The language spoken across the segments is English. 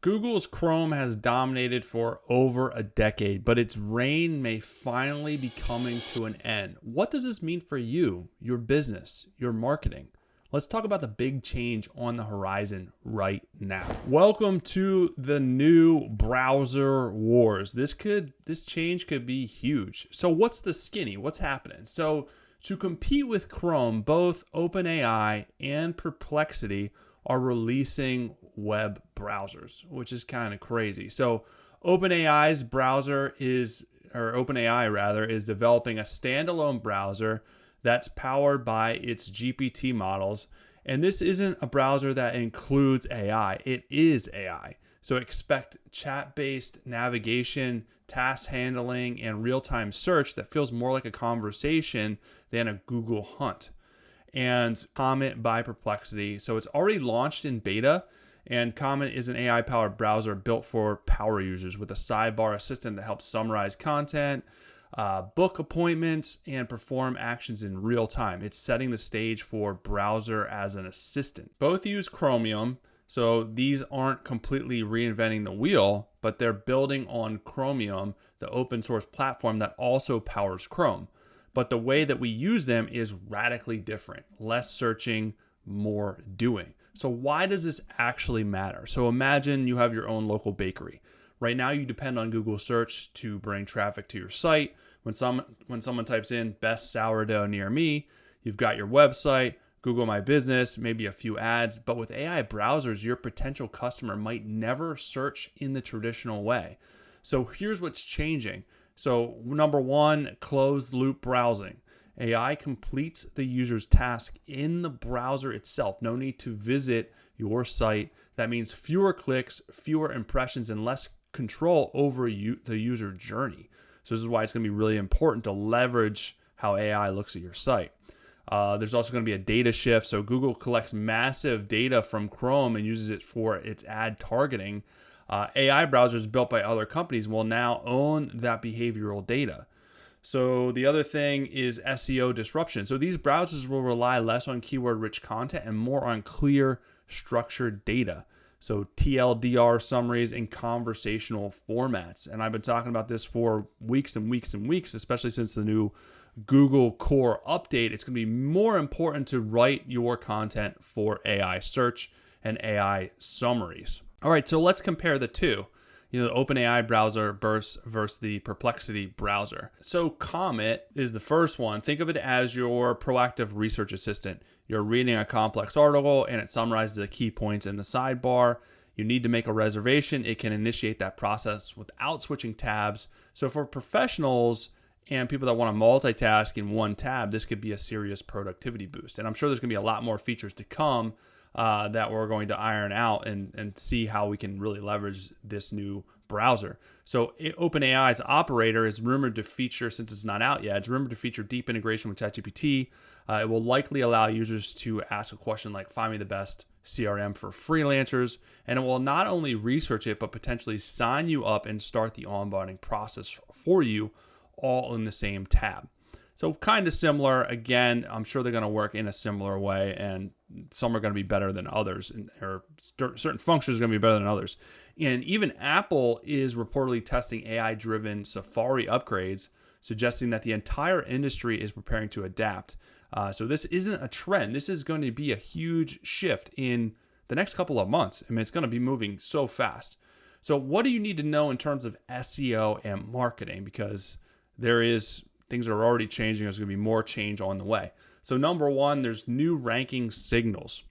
Google's Chrome has dominated for over a decade, but its reign may finally be coming to an end. What does this mean for you, your business, your marketing? Let's talk about the big change on the horizon right now. Welcome to the new browser wars. This change could be huge. So what's the skinny? What's happening? So to compete with Chrome, both OpenAI and Perplexity are releasing web browsers, which is kind of crazy. So OpenAI's OpenAI rather, is developing a standalone browser that's powered by its GPT models. And this isn't a browser that includes AI. It is AI. So expect chat-based navigation, task handling, and real-time search that feels more like a conversation than a Google hunt. And Comet by Perplexity. So it's already launched in beta, and Comet is an AI-powered browser built for power users with a sidebar assistant that helps summarize content, book appointments, and perform actions in real time. It's setting the stage for browser as an assistant. Both use Chromium, so these aren't completely reinventing the wheel, but they're building on Chromium, the open source platform that also powers Chrome. But the way that we use them is radically different. Less searching, more doing. So why does this actually matter? So imagine you have your own local bakery. Right now you depend on Google search to bring traffic to your site. When someone types in best sourdough near me, you've got your website, Google My Business, maybe a few ads. But with AI browsers, your potential customer might never search in the traditional way. So here's what's changing. So number one, closed loop browsing. AI completes the user's task in the browser itself. No need to visit your site. That means fewer clicks, fewer impressions, and less control over the user journey. So this is why it's going to be really important to leverage how AI looks at your site. There's also going to be a data shift. So Google collects massive data from Chrome and uses it for its ad targeting. AI browsers built by other companies will now own that behavioral data. So the other thing is SEO disruption. So these browsers will rely less on keyword-rich content and more on clear, structured data. So TLDR summaries and conversational formats. And I've been talking about this for weeks and weeks and weeks, especially since the new Google Core update. It's going to be more important to write your content for AI search and AI summaries. All right, so let's compare the two. The OpenAI browser versus the Perplexity browser. So Comet is the first one. Think of it as your proactive research assistant. You're reading a complex article and it summarizes the key points in the sidebar. You need to make a reservation. It can initiate that process without switching tabs. So for professionals and people that want to multitask in one tab, this could be a serious productivity boost. And I'm sure there's going to be a lot more features to come that we're going to iron out and see how we can really leverage this new browser. So OpenAI's operator is rumored to feature, since it's not out yet, it's rumored to feature deep integration with ChatGPT. It will likely allow users to ask a question like, find me the best CRM for freelancers. And it will not only research it, but potentially sign you up and start the onboarding process for you all in the same tab. So kind of similar. Again, I'm sure they're going to work in a similar way, and some are going to be better than others, or certain functions are going to be better than others. And even Apple is reportedly testing AI-driven Safari upgrades, suggesting that the entire industry is preparing to adapt. So this isn't a trend. This is going to be a huge shift in the next couple of months. I mean, it's going to be moving so fast. So what do you need to know in terms of SEO and marketing? Because things are already changing. There's going to be more change on the way. So number one, there's new ranking signals.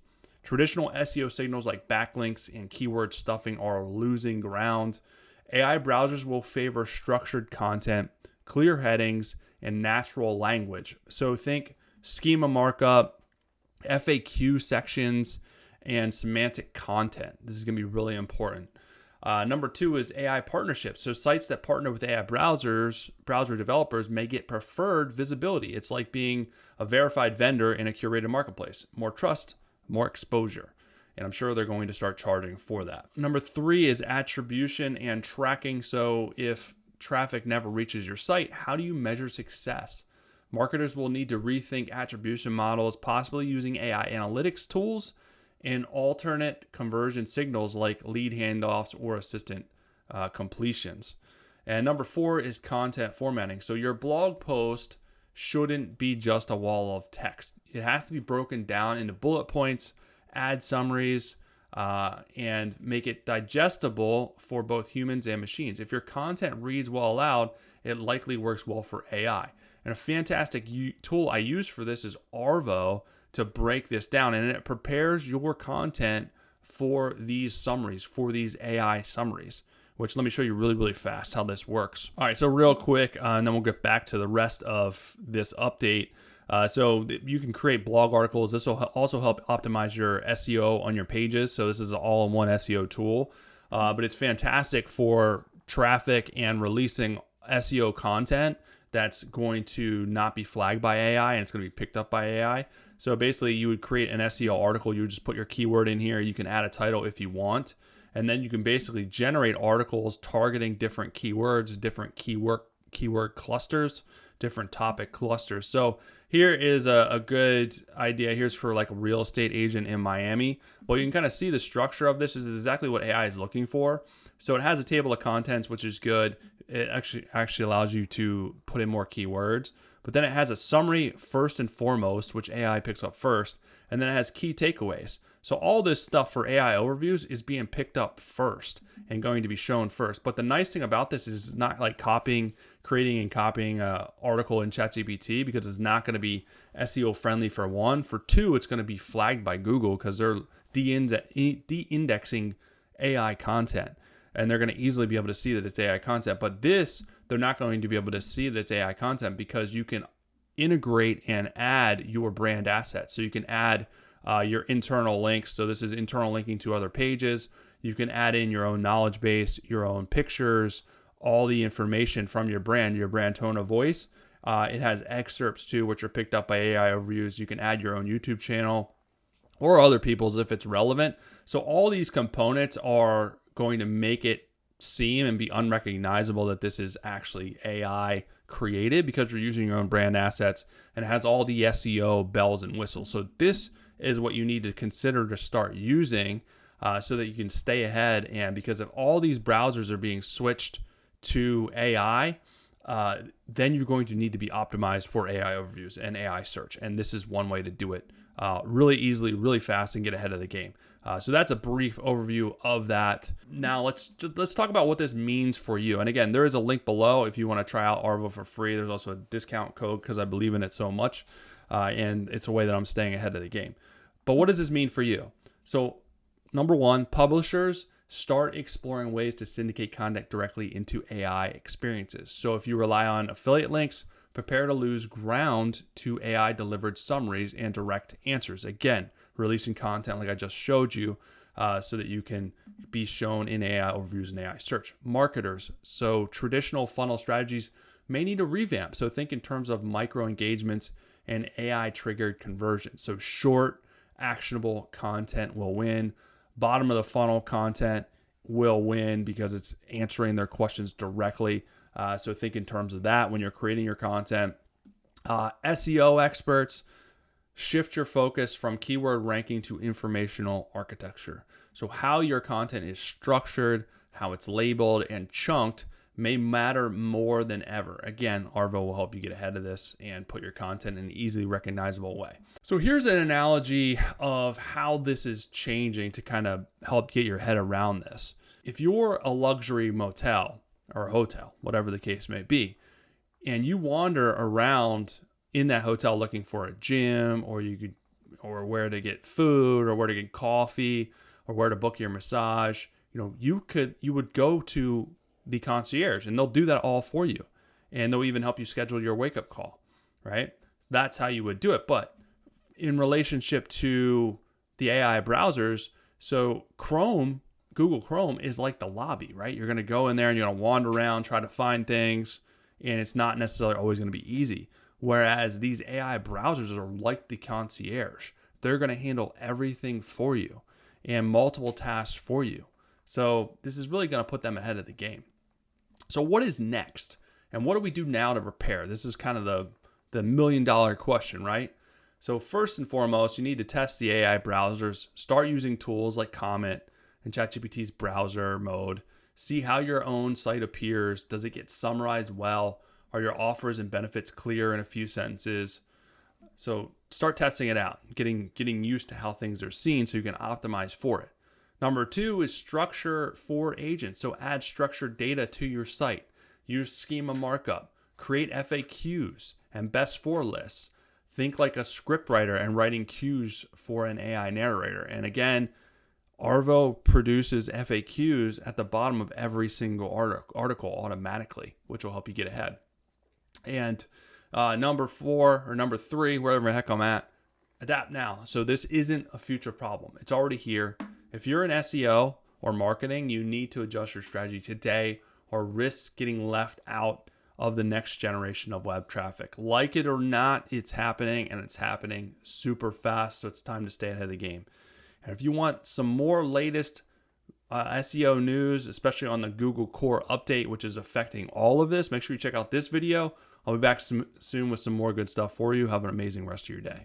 Traditional SEO signals like backlinks and keyword stuffing are losing ground. AI browsers will favor structured content, clear headings, and natural language. So think schema markup, FAQ sections, and semantic content. This is going to be really important. Number two is AI partnerships. So sites that partner with AI browser developers may get preferred visibility. It's like being a verified vendor in a curated marketplace. More trust, more exposure. And I'm sure they're going to start charging for that. Number three is attribution and tracking. So if traffic never reaches your site, how do you measure success? Marketers will need to rethink attribution models, possibly using AI analytics tools and alternate conversion signals like lead handoffs or assistant completions. And number 4 is content formatting. So your blog post shouldn't be just a wall of text. It has to be broken down into bullet points, add summaries, and make it digestible for both humans and machines. If your content reads well aloud, it likely works well for AI. And a fantastic tool I use for this is Arvow to break this down, and it prepares your content for these summaries, for these AI summaries, which let me show you really, really fast how this works. All right, so real quick, and then we'll get back to the rest of this update. So you can create blog articles. This will also help optimize your SEO on your pages. So this is an all-in-one SEO tool, but it's fantastic for traffic and releasing SEO content that's going to not be flagged by AI and it's going to be picked up by AI. So basically you would create an SEO article. You would just put your keyword in here. You can add a title if you want. And then you can basically generate articles targeting different keywords, different keyword clusters, different topic clusters. So here is a good idea. Here's for like a real estate agent in Miami. Well, you can kind of see the structure of this is exactly what AI is looking for. So it has a table of contents, which is good. It actually allows you to put in more keywords. But then it has a summary first and foremost, which AI picks up first. And then it has key takeaways. So all this stuff for AI overviews is being picked up first and going to be shown first. But the nice thing about this is it's not like creating and copying an article in ChatGPT, because it's not going to be SEO friendly for one. For two, it's going to be flagged by Google because they're de-indexing AI content. And they're going to easily be able to see that it's AI content. But this, they're not going to be able to see that it's AI content because you can integrate and add your brand assets. So you can add your internal links. So this is internal linking to other pages. You can add in your own knowledge base, your own pictures, all the information from your brand tone of voice. It has excerpts too, which are picked up by AI overviews. You can add your own YouTube channel or other people's if it's relevant. So all these components are going to make it seem and be unrecognizable that this is actually AI created because you're using your own brand assets, and it has all the SEO bells and whistles. So this is what you need to consider to start using so that you can stay ahead. And because if all these browsers are being switched to AI, then you're going to need to be optimized for AI overviews and AI search. And this is one way to do it really easily, really fast, and get ahead of the game. So that's a brief overview of that. Now let's talk about what this means for you. And again, there is a link below if you want to try out Arvow for free. There's also a discount code because I believe in it so much. And it's a way that I'm staying ahead of the game. But what does this mean for you? So number one, publishers start exploring ways to syndicate content directly into AI experiences. So if you rely on affiliate links, prepare to lose ground to AI-delivered summaries and direct answers. Again, releasing content like I just showed you so that you can be shown in AI overviews and AI search. Marketers, so traditional funnel strategies may need a revamp. So think in terms of micro engagements and AI-triggered conversions. So short, actionable content will win. Bottom of the funnel content will win because it's answering their questions directly. So think in terms of that when you're creating your content. SEO experts, shift your focus from keyword ranking to informational architecture. So how your content is structured, how it's labeled and chunked may matter more than ever. Again, Arvow will help you get ahead of this and put your content in an easily recognizable way. So here's an analogy of how this is changing to kind of help get your head around this. If you're a luxury motel or hotel, whatever the case may be, and you wander around in that hotel looking for a gym or where to get food or where to get coffee or where to book your massage, you would go to the concierge and they'll do that all for you. And they'll even help you schedule your wake-up call, right? That's how you would do it. But in relationship to the AI browsers, so Google Chrome is like the lobby, right? You're going to go in there and you're going to wander around, try to find things, and it's not necessarily always going to be easy. Whereas these AI browsers are like the concierge. They're going to handle everything for you and multiple tasks for you. So this is really going to put them ahead of the game. So what is next? And what do we do now to prepare? This is kind of the $1 million question, right? So first and foremost, you need to test the AI browsers. Start using tools like Comet and ChatGPT's browser mode. See how your own site appears. Does it get summarized well? Are your offers and benefits clear in a few sentences? So start testing it out, getting used to how things are seen so you can optimize for it. Number 2 is structure for agents. So add structured data to your site. Use schema markup. Create FAQs and best for lists. Think like a scriptwriter and writing cues for an AI narrator. And again, Arvow produces FAQs at the bottom of every single article automatically, which will help you get ahead. And number 4 or number 3, wherever the heck I'm at, adapt now. So this isn't a future problem. It's already here. If you're in SEO or marketing, you need to adjust your strategy today or risk getting left out of the next generation of web traffic. Like it or not, it's happening, and it's happening super fast. So it's time to stay ahead of the game. And if you want some more latest SEO news, especially on the Google Core update, which is affecting all of this, make sure you check out this video. I'll be back soon with some more good stuff for you. Have an amazing rest of your day.